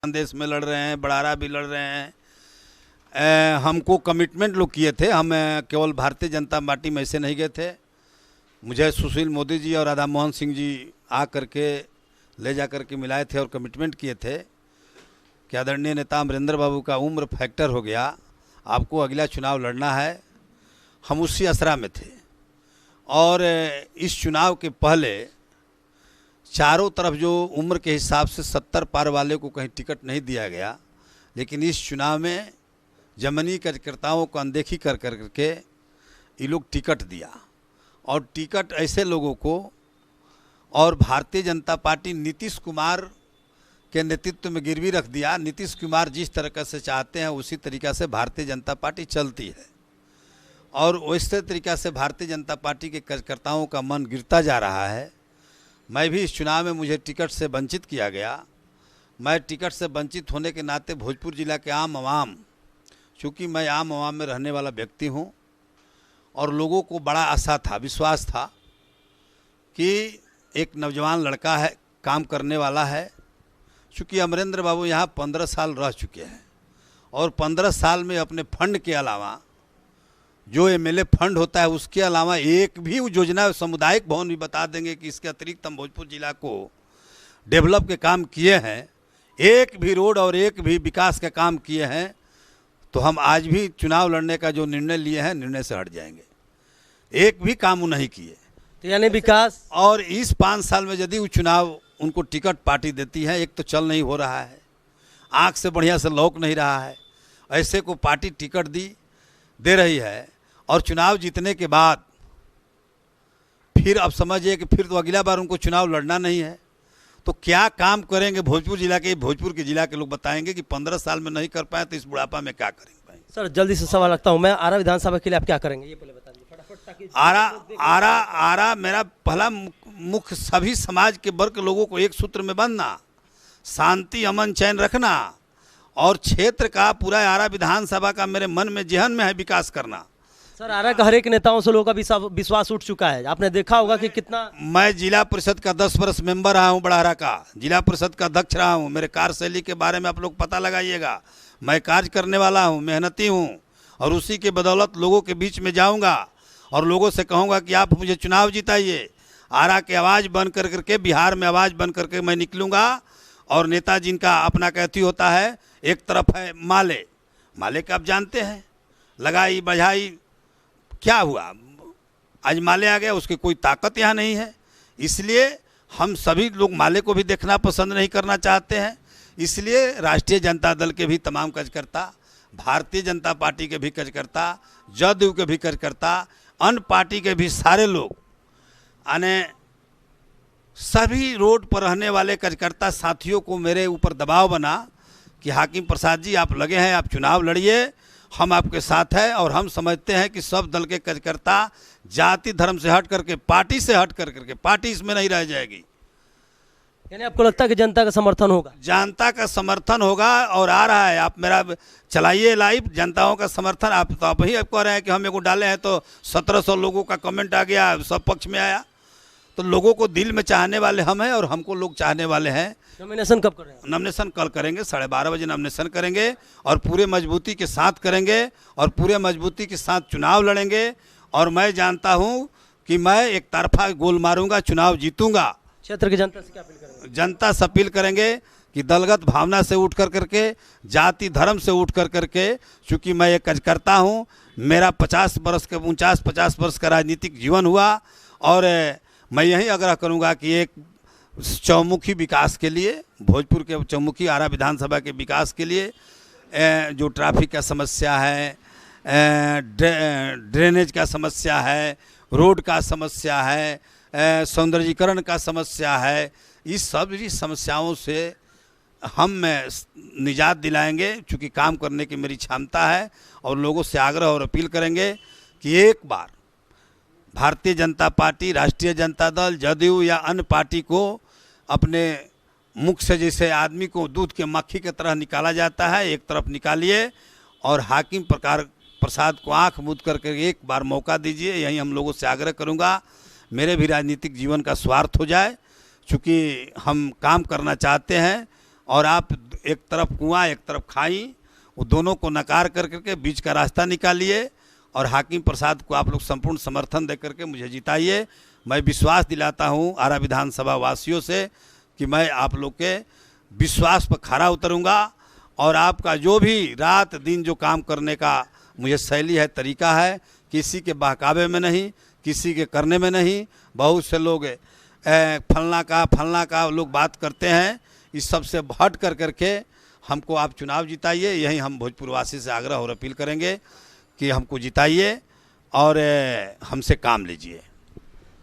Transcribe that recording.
देश में लड़ रहे हैं, बड़ारा भी लड़ रहे हैं। हमको कमिटमेंट लोग किए थे, हम केवल भारतीय जनता पार्टी में ऐसे नहीं गए थे। मुझे सुशील मोदी जी और राधा मोहन सिंह जी आ करके ले जा करके मिलाए थे और कमिटमेंट किए थे कि आदरणीय नेता अमरिंदर बाबू का उम्र फैक्टर हो गया, आपको अगला चुनाव लड़ना है। हम उसी असरा में थे और इस चुनाव के पहले चारों तरफ जो उम्र के हिसाब से 70 पार वाले को कहीं टिकट नहीं दिया गया, लेकिन इस चुनाव में जमनी कार्यकर्ताओं को अनदेखी कर करके ये लोग टिकट दिया और टिकट ऐसे लोगों को, और भारतीय जनता पार्टी नीतीश कुमार के नेतृत्व में गिरवी रख दिया। नीतीश कुमार जिस तरीक़े से चाहते हैं उसी तरीक़ा से भारतीय जनता पार्टी चलती है और वैसे तरीक़ा से भारतीय जनता पार्टी के कार्यकर्ताओं का मन गिरता जा रहा है। मैं भी इस चुनाव में मुझे टिकट से वंचित किया गया। मैं टिकट से वंचित होने के नाते भोजपुर ज़िला के आम आवाम, चूँकि मैं आम आवाम में रहने वाला व्यक्ति हूँ और लोगों को बड़ा आशा था, विश्वास था कि एक नौजवान लड़का है, काम करने वाला है। चूँकि अमरिंदर बाबू यहाँ 15 साल रह चुके हैं और 15 साल में अपने फंड के अलावा जो एमएलए फंड होता है उसके अलावा एक भी योजना, सामुदायिक भवन भी बता देंगे कि इसके अतिरिक्त हम भोजपुर जिला को डेवलप के काम किए हैं, एक भी रोड और एक भी विकास के काम किए हैं, तो हम आज भी चुनाव लड़ने का जो निर्णय लिए हैं निर्णय से हट जाएंगे। एक भी काम नहीं किए तो यानी विकास। और इस 5 साल में यदि वो चुनाव उनको टिकट पार्टी देती है, एक तो चल नहीं हो रहा है, आँख से बढ़िया से लौक नहीं रहा है, ऐसे को पार्टी टिकट दे रही है और चुनाव जीतने के बाद फिर अब समझिए कि फिर तो अगला बार उनको चुनाव लड़ना नहीं है, तो क्या काम करेंगे भोजपुर जिला के जिला के लोग बताएंगे कि 15 साल में नहीं कर पाए तो इस बुढ़ापा में क्या करेंगे। सर जल्दी से सवाल रखता हूं मैं, आरा विधानसभा के लिए आप क्या करेंगे ये पहले बता दीजिए फटाफट, ताकि आरा मेरा पहला मुख्य सभी समाज के वर्ग के लोगों को एक सूत्र में बांधना, शांति अमन चैन रखना और क्षेत्र का पूरा आरा विधानसभा का मेरे मन में जहन में है विकास करना। सर आरा का हर एक नेताओं से लोगों का विश्वास उठ चुका है, आपने देखा होगा कि कितना। मैं जिला परिषद का 10 वर्ष मेंबर रहा हूँ, बड़ारा का जिला परिषद का अध्यक्ष रहा हूँ। मेरे कार्यशैली के बारे में आप लोग पता लगाइएगा। मैं कार्य करने वाला हूँ, मेहनती हूँ और उसी के बदौलत लोगों के बीच में जाऊँगा और लोगों से कहूँगा कि आप मुझे चुनाव जिताइए। आरा की आवाज़ बन कर करके, बिहार में आवाज़ बन करके मैं निकलूँगा। और नेता जिनका अपना कहती होता है, एक तरफ है माले का आप जानते हैं, लगाई बजाई क्या हुआ, आज माले आ गया, उसकी कोई ताकत यहाँ नहीं है। इसलिए हम सभी लोग माले को भी देखना पसंद नहीं करना चाहते हैं। इसलिए राष्ट्रीय जनता दल के भी तमाम कार्यकर्ता, भारतीय जनता पार्टी के भी कार्यकर्ता, जदयू के भी कार्यकर्ता, अन्य पार्टी के भी सारे लोग आने सभी रोड पर रहने वाले कार्यकर्ता साथियों को मेरे ऊपर दबाव बना कि हाकिम प्रसाद जी आप लगे हैं, आप चुनाव लड़िए, हम आपके साथ हैं। और हम समझते हैं कि सब दल के कार्यकर्ता जाति धर्म से हट करके, पार्टी से हट करके, पार्टी इसमें नहीं रह जाएगी। यानी आपको लगता है कि जनता का समर्थन होगा? जनता का समर्थन होगा और आ रहा है। आप मेरा चलाइए लाइव, जनताओं का समर्थन। आप तो आप ही आप कह रहे हैं कि हम एगो डाले हैं तो 1700 लोगों का कमेंट आ गया, सब पक्ष में आया। तो लोगों को दिल में चाहने वाले हम हैं और हमको लोग चाहने वाले हैं। नॉमिनेशन कब कर रहे हैं? नॉमिनेशन कल करेंगे, 12:30 बजे नॉमिनेशन करेंगे और पूरे मजबूती के साथ करेंगे और पूरे मजबूती के साथ चुनाव लड़ेंगे। और मैं जानता हूं कि मैं एक तरफा गोल मारूंगा, चुनाव जीतूंगा। क्षेत्र की जनता से क्या अपील करेंगे? जनता से अपील करेंगे कि दलगत भावना से उठ कर करके, जाति धर्म से उठ कर करके, चूँकि मैं एक कार्यकर्ता हूँ, मेरा 49-50 वर्ष का राजनीतिक जीवन हुआ और मैं यही आग्रह करूँगा कि एक चौमुखी विकास के लिए, भोजपुर के चौमुखी आरा विधानसभा के विकास के लिए जो ट्रैफिक का समस्या है, ड्रेनेज का समस्या है, रोड का समस्या है, सौंदर्यीकरण का समस्या है, इस सभी समस्याओं से हम निजात दिलाएंगे। चूँकि काम करने की मेरी क्षमता है और लोगों से आग्रह और अपील करेंगे कि एक बार भारतीय जनता पार्टी, राष्ट्रीय जनता दल, जदयू या अन्य पार्टी को अपने मुख से जैसे आदमी को दूध के मक्खी की तरह निकाला जाता है, एक तरफ निकालिए और हाकिम प्रसाद को आंख मूंद करके एक बार मौका दीजिए। यही हम लोगों से आग्रह करूंगा। मेरे भी राजनीतिक जीवन का स्वार्थ हो जाए, चूँकि हम काम करना चाहते हैं और आप एक तरफ कुआं एक तरफ खाई, वो दोनों को नकार कर करके बीच का रास्ता निकालिए और हाकिम प्रसाद को आप लोग संपूर्ण समर्थन दे करके मुझे जिताइए। मैं विश्वास दिलाता हूँ आरा विधानसभा वासियों से कि मैं आप लोग के विश्वास पर खरा उतरूँगा और आपका जो भी रात दिन जो काम करने का मुझे शैली है, तरीका है, किसी के बहकावे में नहीं, किसी के करने में नहीं। बहुत से लोग फलना का लोग बात करते हैं, इस सब से हट कर करके हमको आप चुनाव जिताइए। यही हम भोजपुरवासी से आग्रह और अपील करेंगे कि हमको जिताइए और हमसे काम लीजिए।